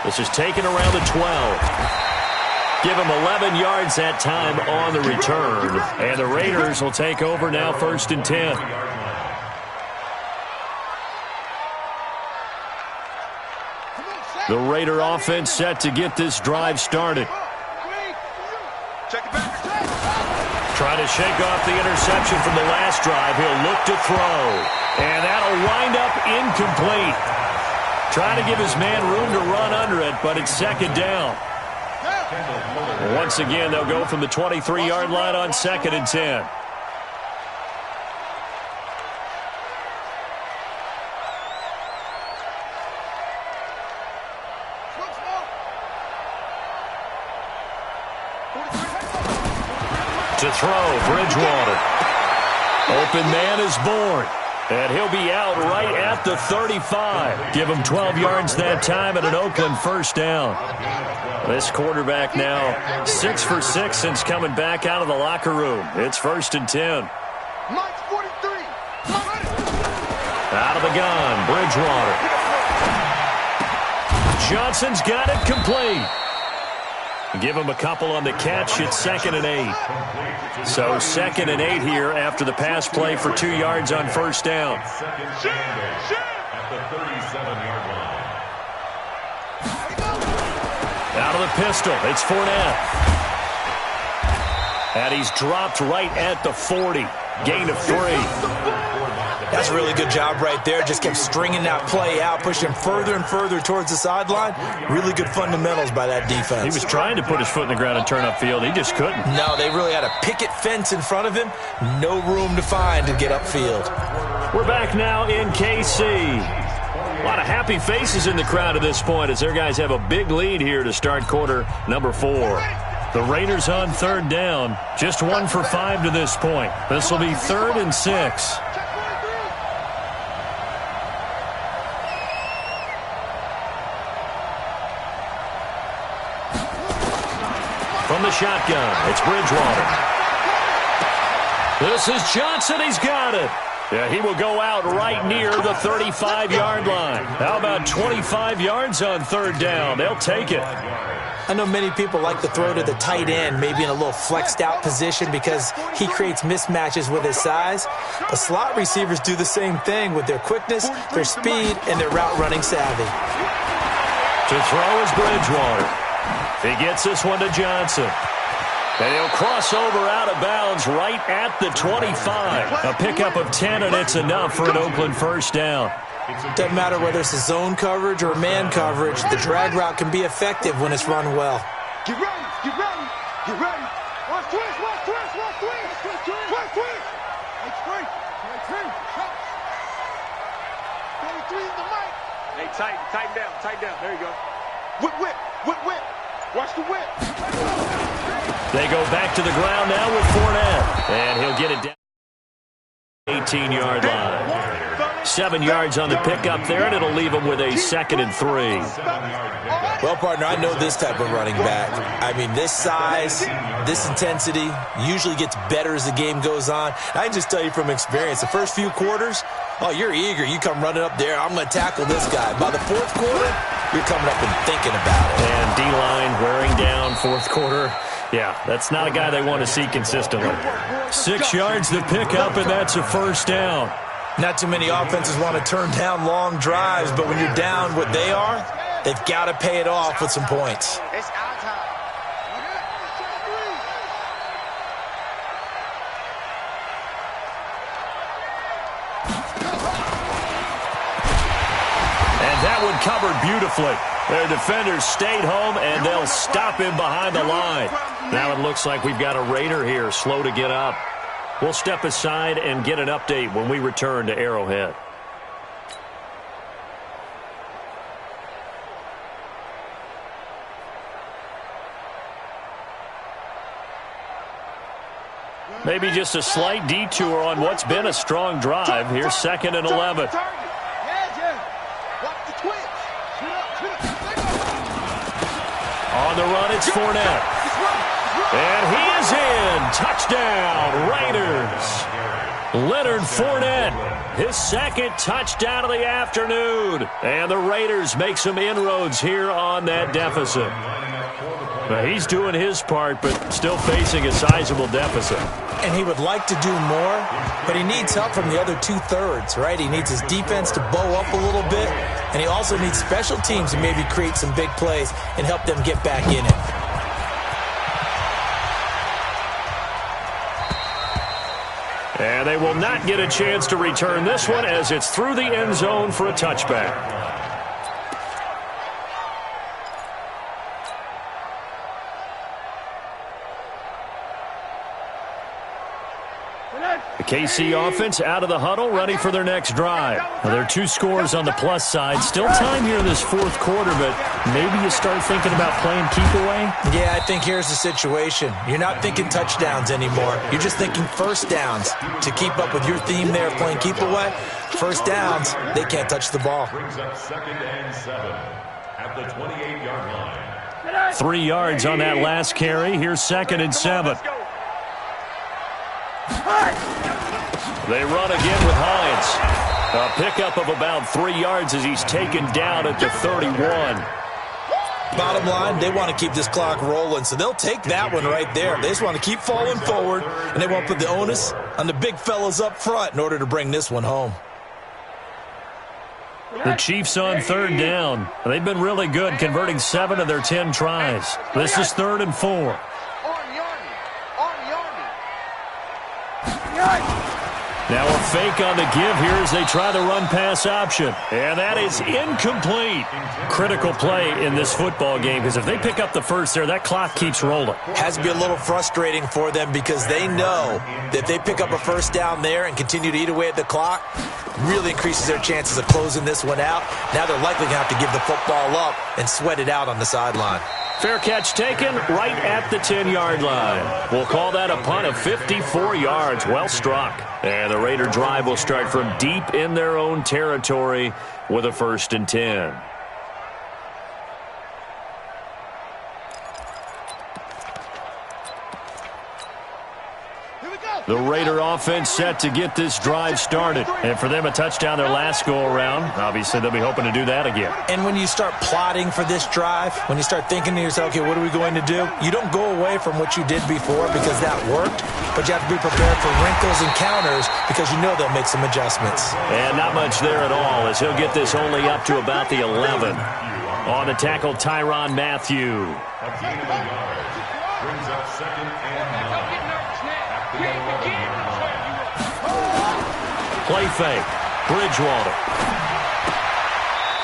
D: This is taken around the 12. Give him 11 yards that time on the return. And the Raiders will take over now 1st and 10. The Raider offense set to get this drive started. Trying to shake off the interception from the last drive. He'll look to throw. And that'll wind up incomplete. Trying to give his man room to run under it, but it's 2nd down. Once again, they'll go from the 23-yard line on 2nd and 10. To throw, Bridgewater. Open man is born. And he'll be out right at the 35. Give him 12 yards that time and an Oakland 1st down. This quarterback now 6 for 6 since coming back out of the locker room. It's 1st and 10. Out of the gun, Bridgewater. Johnson's got it complete. Give him a couple on the catch. It's 2nd and 8. So 2nd and 8 here after the pass play for 2 yards on 1st down.
G: At the 37-yard line.
D: Out of the pistol, it's Fournette. And he's dropped right at the 40. Gain of 3.
E: That's a really good job right there. Just kept stringing that play out, pushing him further and further towards the sideline. Really good fundamentals by that defense.
D: He was trying to put his foot in the ground and turn upfield. He just couldn't.
E: No, they really had a picket fence in front of him. No room to find to get upfield.
D: We're back now in KC. A lot of happy faces in the crowd at this point as their guys have a big lead here to start quarter number 4. The Raiders on 3rd down. Just 1 for 5 to this point. This will be 3rd and 6. From the shotgun, it's Bridgewater. This is Johnson. He's got it. Yeah, he will go out right near the 35-yard line. How about 25 yards on third down? They'll take it.
E: I know many people like to throw to the tight end, maybe in a little flexed out position because he creates mismatches with his size. But slot receivers do the same thing with their quickness, their speed, and their route running savvy.
D: To throw is Bridgewater. He gets this one to Johnson. And he'll cross over out of bounds right at the 25. A pickup of 10, and it's enough for an Oakland first down.
E: Doesn't matter whether it's a zone coverage or man coverage, the drag route can be effective when it's run well.
F: Get ready, get ready, get ready. Watch twist, watch twist, watch twist, twist, twist, twist, twist. Hey, straight, hey, three, 23 in the mic. Hey, tighten down, there you go. Whip, whip, whip, whip. Watch the whip.
D: They go back to the ground now with Fournette. And he'll get it down. 18-yard line. 7 yards on the pickup there, and it'll leave him with a 2nd and 3.
E: Well, partner, I know this type of running back. I mean, this size, this intensity usually gets better as the game goes on. I can just tell you from experience, the first few quarters, oh, you're eager. You come running up there, I'm going to tackle this guy. By the fourth quarter, you're coming up and thinking about it.
D: And D-line wearing down fourth quarter. Yeah, that's not a guy they want to see consistently. 6 yards to pick up, and that's a first down.
E: Not too many offenses want to turn down long drives, but when you're down what they are, they've got to pay it off with some points.
F: It's our time.
D: And that one covered beautifully. Their defenders stayed home, and they'll stop him behind the line. Now it looks like we've got a Raider here, slow to get up. We'll step aside and get an update when we return to Arrowhead. Maybe just a slight detour on what's been a strong drive. Here's 2nd and 11. On the run, it's Fournette. And he is in. Touchdown, Raiders. Leonard Fournette, his 2nd touchdown of the afternoon. And the Raiders make some inroads here on that deficit. Now, he's doing his part, but still facing a sizable deficit.
E: And he would like to do more, but he needs help from the other two-thirds, right? He needs his defense to bow up a little bit, and he also needs special teams to maybe create some big plays and help them get back in it.
D: And they will not get a chance to return this one as it's through the end zone for a touchback. The KC offense out of the huddle, ready for their next drive. Now, there are 2 scores on the plus side. Still time here in this fourth quarter, but maybe you start thinking about playing keep away?
E: Yeah, I think here's the situation. You're not thinking touchdowns anymore. You're just thinking first downs. To keep up with your theme there, playing keep away, first downs, they can't touch the ball.
G: Brings up 2nd and 7 at the 28-yard line.
D: 3 yards on that last carry. Here's 2nd and 7. They run again with Hines. A pickup of about 3 yards as he's taken down at the 31.
E: Bottom line, they want to keep this clock rolling, so they'll take that one right there. They just want to keep falling forward, and they want to put the onus on the big fellas up front in order to bring this one home.
D: The Chiefs on 3rd down. They've been really good, converting 7 of their 10 tries. This is 3rd and 4. Now a fake on the give here as they try the run-pass option. And that is incomplete. Critical play in this football game because if they pick up the first there, that clock keeps rolling.
E: Has to be a little frustrating for them because they know that if they pick up a first down there and continue to eat away at the clock, really increases their chances of closing this one out. Now they're likely going to have to give the football up and sweat it out on the sideline.
D: Fair catch taken right at the 10-yard line. We'll call that a punt of 54 yards. Well struck. And the Raider drive will start from deep in their own territory with a 1st and 10.
F: Here we
D: The Raider offense set to get this drive started. And for them, a touchdown their last go-around. Obviously, they'll be hoping to do that again.
E: And when you start plotting for this drive, when you start thinking to yourself, okay, what are we going to do? You don't go away from what you did before because that worked, but you have to be prepared for wrinkles and counters because you know they'll make some adjustments.
D: And not much there at all as he'll get this only up to about the 11. On the tackle, Tyrann Mathieu.
G: A gain of a yard. Brings up second and 9.
D: Play fake. Bridgewater.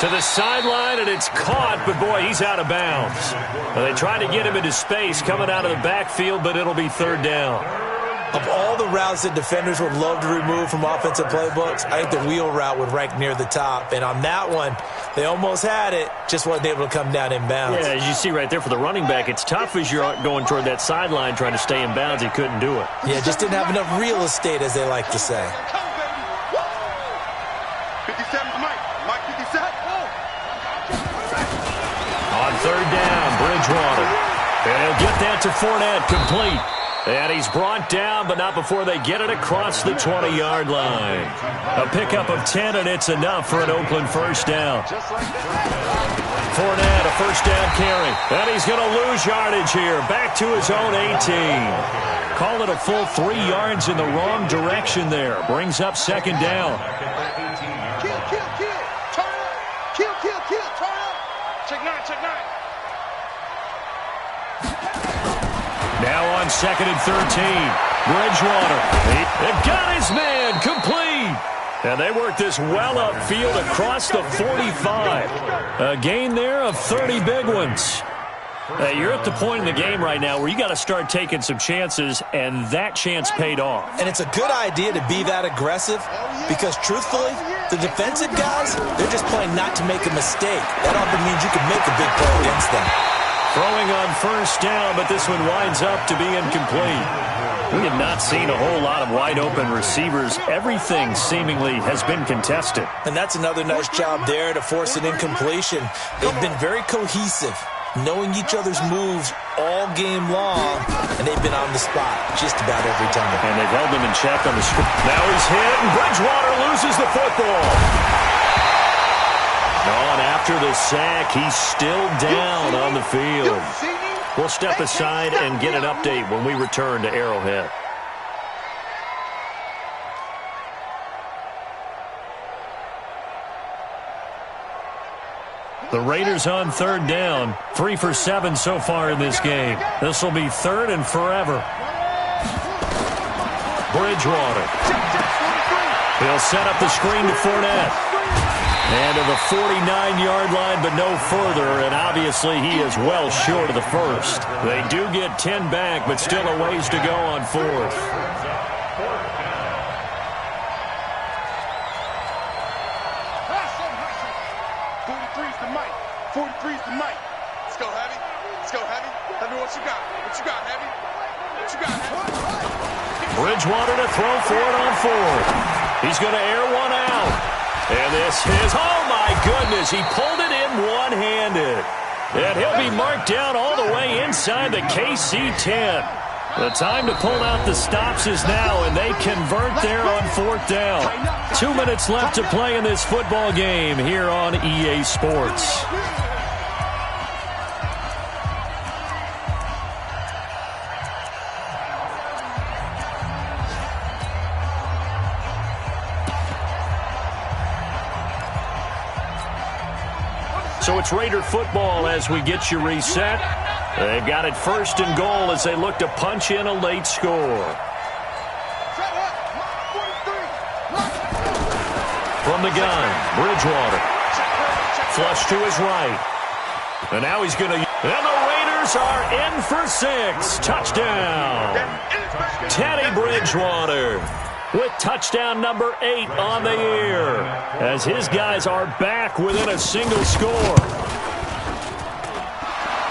D: To the sideline, and it's caught, but boy, he's out of bounds. Well, they tried to get him into space coming out of the backfield, but it'll be third down.
E: Of all the routes that defenders would love to remove from offensive playbooks, I think the wheel route would rank near the top. And on that one, they almost had it, just wasn't able to come down in bounds.
D: Yeah, as you see right there for the running back, it's tough as you're going toward that sideline trying to stay in bounds. He couldn't do it.
E: Yeah, just didn't have enough real estate, as they like to say.
F: 57's Mike 57.
D: On third down, Bridgewater. And he'll get that to Fournette, complete. And he's brought down, but not before they get it across the 20-yard line. A pickup of 10, and it's enough for an Oakland first down. Fournette, a first down carry. And he's going to lose yardage here. Back to his own 18. Call it a full 3 yards in the wrong direction there. Brings up second down.
F: Kill. Turn up. Kill. Turn up. Check nine.
D: Now on second and 13. Bridgewater. They've got his man complete. And they work this well upfield across the 45. A gain there of 30 big ones. You're at the point in the game right now where you got to start taking some chances, and that chance paid off.
E: And it's a good idea to be that aggressive because, truthfully, the defensive guys, they're just playing not to make a mistake. That often means you can make a big play against them.
D: Throwing on first down, but this one winds up to be incomplete. We have not seen a whole lot of wide-open receivers. Everything seemingly has been contested.
E: And that's another nice job there to force an incompletion. They've been very cohesive, knowing each other's moves all game long, and they've been on the spot just about every time.
D: And they've held them in check on the screen. Now he's hit, and Bridgewater loses the football. On after the sack, he's still down on the field. We'll step aside and get an update when we return to Arrowhead. The Raiders on third down, 3 for 7 so far in this game. This will be third and forever. Bridgewater. He'll set up the screen to Fournette. And to the 49-yard line, but no further, and obviously he is well short of the first. They do get 10 back, but still a ways to go on fourth.
F: 43's the Mike. 43's the Mike. Let's go, Heavy. Heavy, what you got? Heavy? What you got, Heavy?
D: Bridgewater to throw for it on fourth. He's going to air one out. And this is, oh my goodness, he pulled it in one-handed. And he'll be marked down all the way inside the KC 10. The time to pull out the stops is now, and they convert there on fourth down. 2 minutes left to play in this football game here on EA Sports. So it's Raider football as we get you reset. They've got it first and goal as they look to punch in a late score. From the gun, Bridgewater. Flush to his right. And now he's going to... And the Raiders are in for 6. Touchdown. Teddy Bridgewater with touchdown number 8 on the year, as his guys are back within a single score.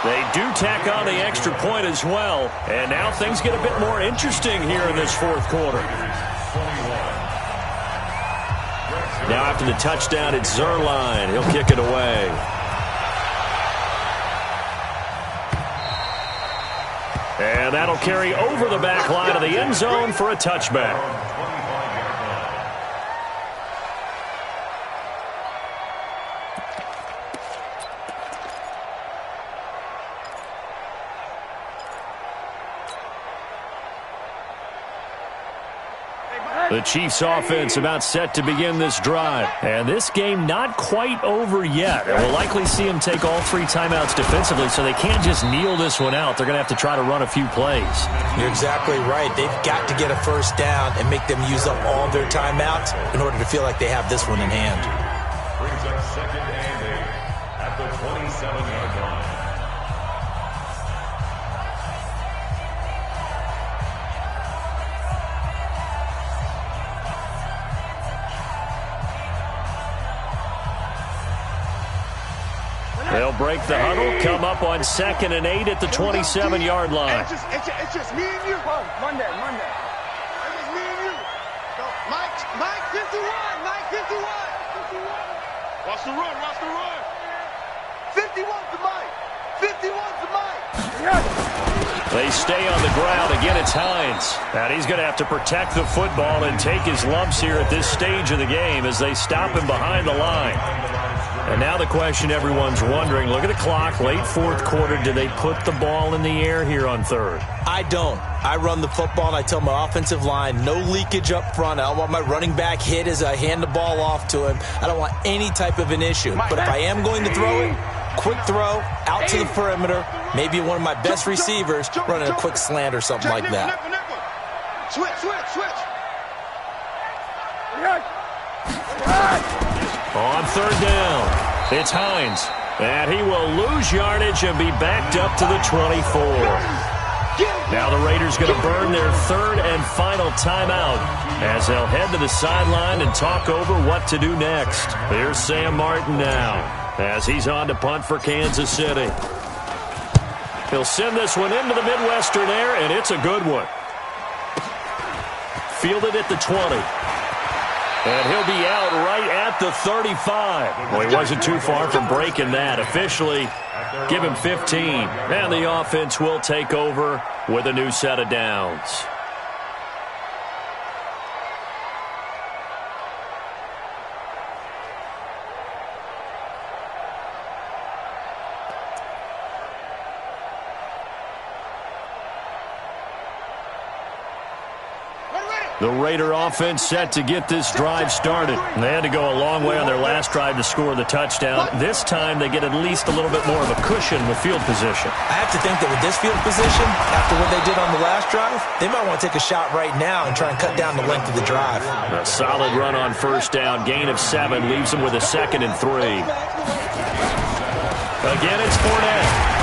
D: They do tack on the extra point as well, and now things get a bit more interesting here in this fourth quarter. Now after the touchdown, it's Zerline. He'll kick it away. And that'll carry over the back line of the end zone for a touchback. The Chiefs offense about set to begin this drive. And this game not quite over yet. And we'll likely see them take all 3 timeouts defensively, so they can't just kneel this one out. They're going to have to try to run a few plays.
E: You're exactly right. They've got to get a first down and make them use up all their timeouts in order to feel like they have this one in hand.
G: Brings up 2nd and 8 at the 27-yard line.
D: They'll break the huddle, come up on 2nd and 8 at the 27-yard line.
F: It's just me and you. Monday. It's just me and you. So, Mike 51. Mike 51. Watch the run. 51's the Mike. 51's the Mike.
D: They stay on the ground. Again, it's Hines. And he's going to have to protect the football and take his lumps here at this stage of the game as they stop him behind the line. And now the question everyone's wondering, look at the clock, late 4th quarter. Do they put the ball in the air here on 3rd?
E: I don't. I run the football, and I tell my offensive line, no leakage up front. I don't want my running back hit as I hand the ball off to him. I don't want any type of an issue. But if I am going to throw it, quick throw, out to the perimeter, maybe one of my best receivers running a quick slant or something like that.
F: Switch.
D: On 3rd down, it's Hines. And he will lose yardage and be backed up to the 24. Now the Raiders going to burn their 3rd and final timeout as they'll head to the sideline and talk over what to do next. Here's Sam Martin now as he's on to punt for Kansas City. He'll send this one into the Midwestern air, and it's a good one. Fielded at the 20. And he'll be out right at the 35. Well, he wasn't too far from breaking that. Officially, give him 15. And the offense will take over with a new set of downs. The Raider offense set to get this drive started. They had to go a long way on their last drive to score the touchdown. This time they get at least a little bit more of a cushion with field position.
E: I have to think that with this field position, after what they did on the last drive, they might want to take a shot right now and try and cut down the length of the drive.
D: A solid run on 1st down. Gain of 7 leaves them with a 2nd and 3. Again, it's Fournette.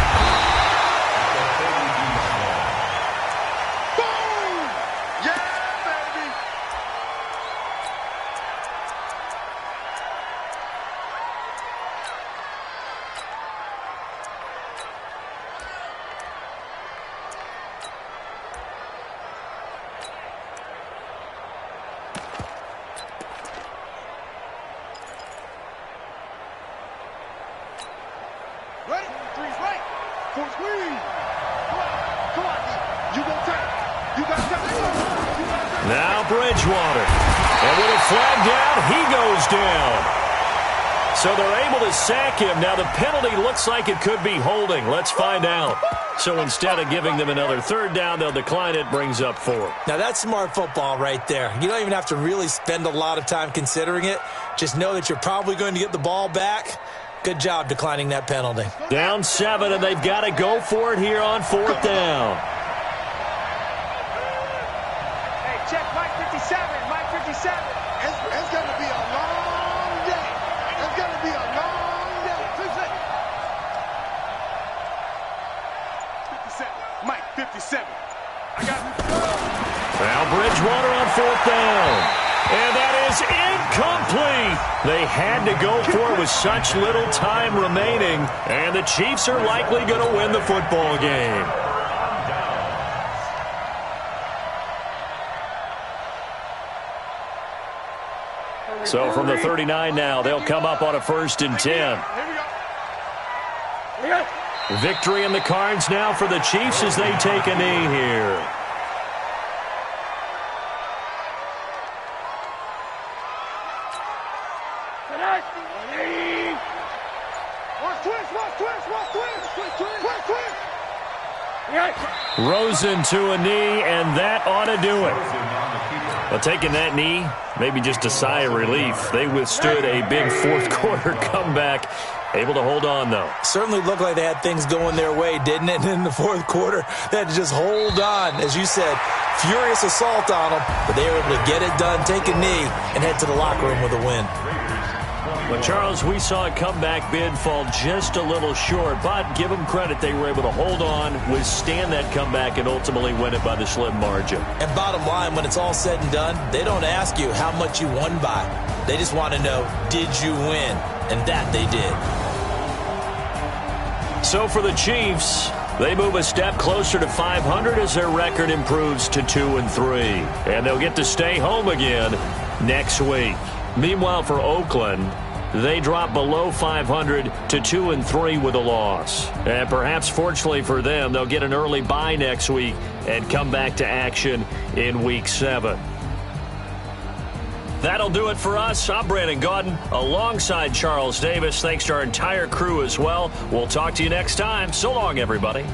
D: Now Bridgewater. And with a flag down, he goes down. So they're able to sack him. Now the penalty looks like it could be holding. Let's find out. So instead of giving them another 3rd down, they'll decline it. Brings up 4.
E: Now that's smart football right there. You don't even have to really spend a lot of time considering it. Just know that you're probably going to get the ball back. Good job declining that penalty.
D: Down 7, and they've got to go for it here on 4th down.
F: Hey, check Mike 57. Mike 57. It's going to be a long day. It's going to be a long day. 57. Mike 57. I got it.
D: Now Bridgewater on 4th down. And that is incomplete. They had to go for it with such little time remaining. And the Chiefs are likely going to win the football game. So from the 39 now, they'll come up on a 1st and 10.
F: Here we go.
D: Victory in the cards now for the Chiefs as they take a knee here. Rosen to a knee, and that ought to do it. Well, taking that knee, maybe just a sigh of relief. They withstood a big fourth-quarter comeback. Able to hold on, though.
E: Certainly looked like they had things going their way, didn't it? In the fourth quarter, they had to just hold on. As you said, furious assault on them, but they were able to get it done, take a knee, and head to the locker room with a win.
D: Well, Charles, we saw a comeback bid fall just a little short, but give them credit. They were able to hold on, withstand that comeback, and ultimately win it by the slim margin. And
E: bottom line, when it's all said and done, they don't ask you how much you won by. They just want to know, did you win? And that they did.
D: So for the Chiefs, they move a step closer to 500 as their record improves to 2-3. And they'll get to stay home again next week. Meanwhile, for Oakland, they drop below 500 to 2-3 with a loss. And perhaps fortunately for them, they'll get an early bye next week and come back to action in Week 7. That'll do it for us. I'm Brandon Gaudin alongside Charles Davis. Thanks to our entire crew as well. We'll talk to you next time. So long, everybody.